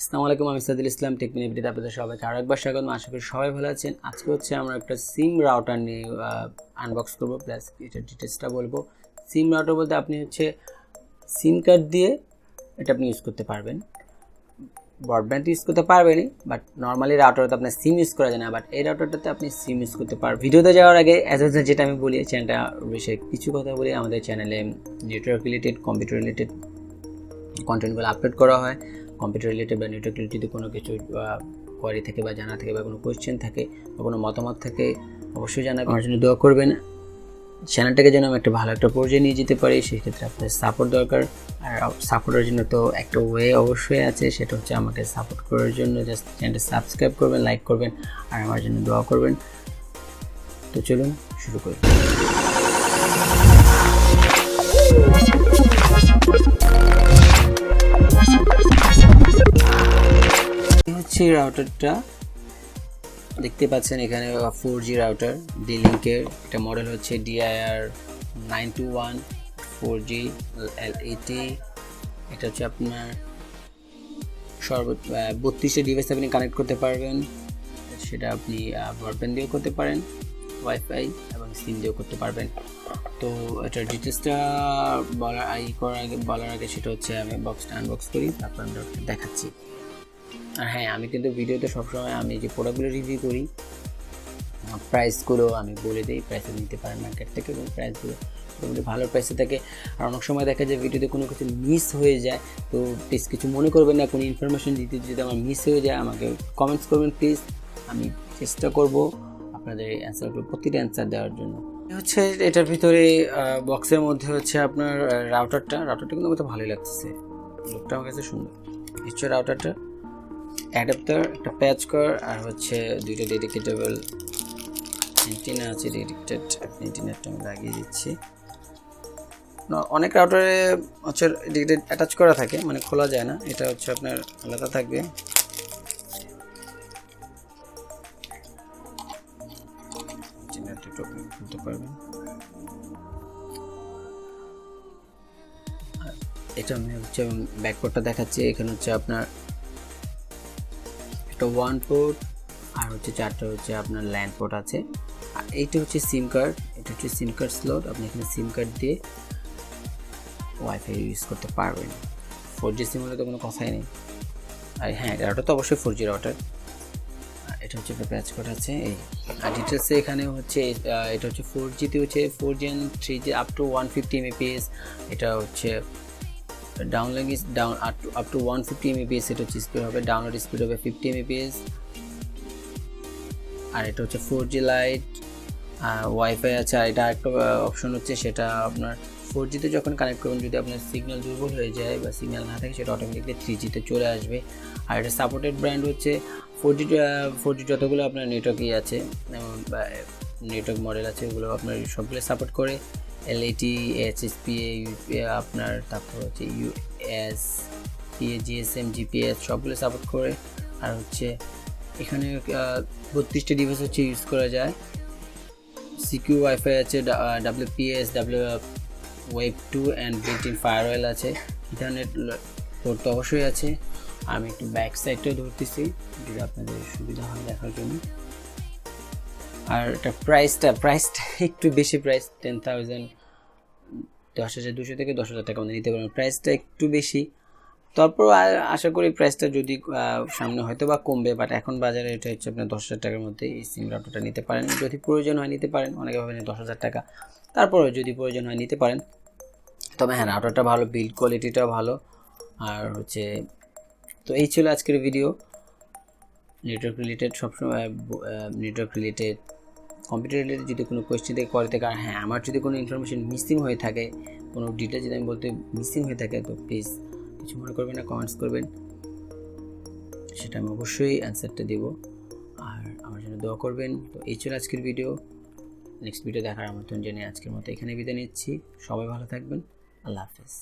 আসসালামু আলাইকুম, আমি সাদিল ইসলাম। টেকমিনিয়া ভিডিওতে আপনাদের সবাইকে আরও একবার স্বাগত। আশা করি সবাই ভালো আছেন। আজকে হচ্ছে আমরা একটা সিম রাউটার নিয়ে আনবক্স করবো, প্লাস এটার ডিটেলসটা বলবো। সিম রাউটার বলতে আপনি হচ্ছে সিম কার্ড দিয়ে এটা আপনি ইউজ করতে পারবেন। ব্রডব্যান্ড ইউজ করতে পারবেনই, বাট নর্মালি রাউটারতে আপনার সিম ইউজ করা যায় না, বাট এই রাউটারটাতে আপনি সিম ইউজ করতে পারবেন। ভিডিওতে যাওয়ার আগে যেটা আমি বলি, চ্যানেলটা বিষয়ে কিছু কথা বলি। আমাদের চ্যানেলে নেটওয়ার্ক রিলেটেড, কম্পিউটার রিলেটেড কন্টেন্টগুলো আপলোড করা হয়। কম্পিউটার রিলেটেড বা নেটওয়ার্ক রিলেটেড কোনো কিছু কোয়ারি থাকে বা জানা থাকে বা কোনো কোয়েশ্চেন থাকে বা কোনো মতামত থাকে, অবশ্যই জানাবেন। আমার জন্য দোয়া করবেন, চ্যানেলটাকে যেন আমি একটা ভালো একটা পর্যায়ে নিয়ে যেতে পারি। সেক্ষেত্রে আপনার সাপোর্ট দরকার। আর সাপোর্টের জন্য তো একটা ওয়ে অবশ্যই আছে, সেটা হচ্ছে আমাকে সাপোর্ট করার জন্য জাস্ট চ্যানেলটা সাবস্ক্রাইব করবেন, লাইক করবেন আর আমার জন্য দোয়া করবেন। তো চলুন শুরু করি। হচ্ছে রাউটারটা দেখতে পাচ্ছেন এখানে 4G রাউটার D-Link-এর। এটা মডেল হচ্ছে DWR-921 4G L80। এটা হচ্ছে আপনার সর্বোচ্চ 32টা ডিভাইস আপনি কানেক্ট করতে পারবেন। সেটা আপনি ব্রডব্যান্ড দিয়েও করতে পারেন, ওয়াইফাই এবং সিম দিয়েও করতে পারবেন। তো এটার ডিটেলসটা বলার আগে সেটা হচ্ছে আমি বক্সটা আনবক্স করি, তারপর আমরা দেখাচ্ছি। আর হ্যাঁ, আমি কিন্তু ভিডিওতে সবসময় আমি যে প্রোডাক্টগুলো রিভিউ করি প্রাইসগুলো আমি বলে দিই। প্রাইসে নিতে পারেন মার্কেট থেকে, এবং প্রাইসগুলো মোটামুটি ভালো প্রাইসে থাকে। আর অনেক সময় দেখা যায় ভিডিওতে কোনো কিছু মিস হয়ে যায়, তো প্লিজ কিছু মনে করবেন না। কোনো ইনফরমেশন দিতে যদি আমার মিস হয়ে যায় আমাকে কমেন্টস করবেন প্লিজ। আমি চেষ্টা করব আপনাদের অ্যান্সারগুলো, প্রতিটা অ্যান্সার দেওয়ার জন্য। হচ্ছে এটার ভিতরে বক্সের মধ্যে হচ্ছে আপনার রাউটারটা কিন্তু আমাকে ভালোই লাগতেছে, লুকটা আমার কাছে সুন্দর। হচ্ছে রাউটারটা অ্যাডাপ্টার, একটা প্যাচ কর, আর হচ্ছে দুইটা ডেডিকেটেবল অ্যান্টেনা আছে। ডেডিকেটেড অ্যান্টেনাটা আমি লাগিয়ে দিচ্ছি। অনেক রাউটারে হচ্ছে ডেডিকেটেড অ্যাটাচ করা থাকে, মানে খোলা যায় না। এটা হচ্ছে আপনার আলাদা থাকবে। খুলতে পারবেন। এটা আমি হচ্ছে ব্যাকপোর্টটা দেখাচ্ছি। এখানে হচ্ছে আপনার একটা 1 পোর্ট আর হচ্ছে 4টা হচ্ছে আপনার ল্যান্ড পোর্ট আছে। আর এইটা হচ্ছে সিম কার্ড, এটা হচ্ছে সিম কার্ড স্লট। আপনি এখানে সিম কার্ড দিয়ে ওয়াইফাই ইউজ করতে পারবেন। 4G সিম হলে তো কোনো কথাই নেই। আর হ্যাঁ, রাউটার তো অবশ্যই 4G রাউটার। এটা হচ্ছে একটা প্যাচ কোড আছে। এই আর ডিটেলসে এখানে হচ্ছে এটা হচ্ছে 4G-তে হচ্ছে 4G and 3G up to 150 Mbps। এটা হচ্ছে download is down up to 150 Mbps। এটা হচ্ছে স্পিড হবে, ডাউনলোড স্পিড হবে 50 Mbps। আর এটা হচ্ছে 4G লাইট, ওয়াইফাই আছে। আর এটা একটা অপশন হচ্ছে, সেটা আপনার 4G-তে যখন কানেক্ট করবেন, যদি আপনার সিগন্যাল দুর্বল হয়ে যায় বা সিগন্যাল না থাকে, সেটা অটোমেটিকলি 3G-তে চলে আসবে। আর এটা সাপোর্টেড ব্র্যান্ড হচ্ছে 4G যতগুলো আপনার নেটওয়ার্কই আছে, নেটওয়ার্ক মডেল আছে, ওগুলো আপনার সবগুলো সাপোর্ট করে। L80, HSPA, আপনার তারপর হচ্ছে US, PA, GSM, GPS সবগুলো সাপোর্ট করে। আর হচ্ছে এখানে 32টা ডিভাইস হচ্ছে ইউজ করা যায়। সিকিউ ওয়াইফাই আছে, WPS, web 2 and built-in farewell আছে। ইন্টারনেট পোর্ট তো অবশ্যই আছে। আমি একটু ব্যাক সাইডটাও ধরতেছি যদি আপনাদের সুবিধা হয় দেখার জন্য। আর এটা প্রাইসটা একটু বেশি, প্রাইস 10,200 থেকে 10,000 টাকা মধ্যে নিতে পারবেন। প্রাইসটা একটু বেশি, তারপর আশা করি প্রাইসটা যদি সামনে হয়তো বা কমবে, বাট এখন বাজারে এটা হচ্ছে আপনার 10,000 টাকার মধ্যে এই সিম রাউটারটা নিতে পারেন। যদি প্রয়োজন হয় নিতে পারেন, অনেকে ভাবেন 10,000 টাকা, তারপরে যদি প্রয়োজন হয় নিতে পারেন। তবে হ্যাঁ, রাউটারটা ভালো, বিল্ড কোয়ালিটিটাও ভালো। আর হচ্ছে তো এই ছিল আজকের ভিডিও। নেটওয়ার্ক রিলেটেড সবসময়, নেটওয়ার্ক রিলেটেড, কম্পিউটার রিলেটেড যদি কোনো কোয়েশ্চেন থেকে করে থাকে, আর হ্যাঁ আমার যদি কোনো ইনফরমেশন মিসিং হয়ে থাকে, কোনো ডিটেল যদি আমি বলতে মিসিং হয়ে থাকে, তো প্লিজ কিছু মনে করবেন না, কমেন্টস করবেন, সেটা আমি অবশ্যই অ্যান্সারটা দেবো। আর আমার জন্য দোয়া করবেন। তো এই ছিল আজকের ভিডিও। নেক্সট ভিডিও দেখার আমন্ত্রণ জানিয়ে আজকের মতো এখানে বিদায় নিচ্ছি। সবাই ভালো থাকবেন। আল্লাহ হাফেজ।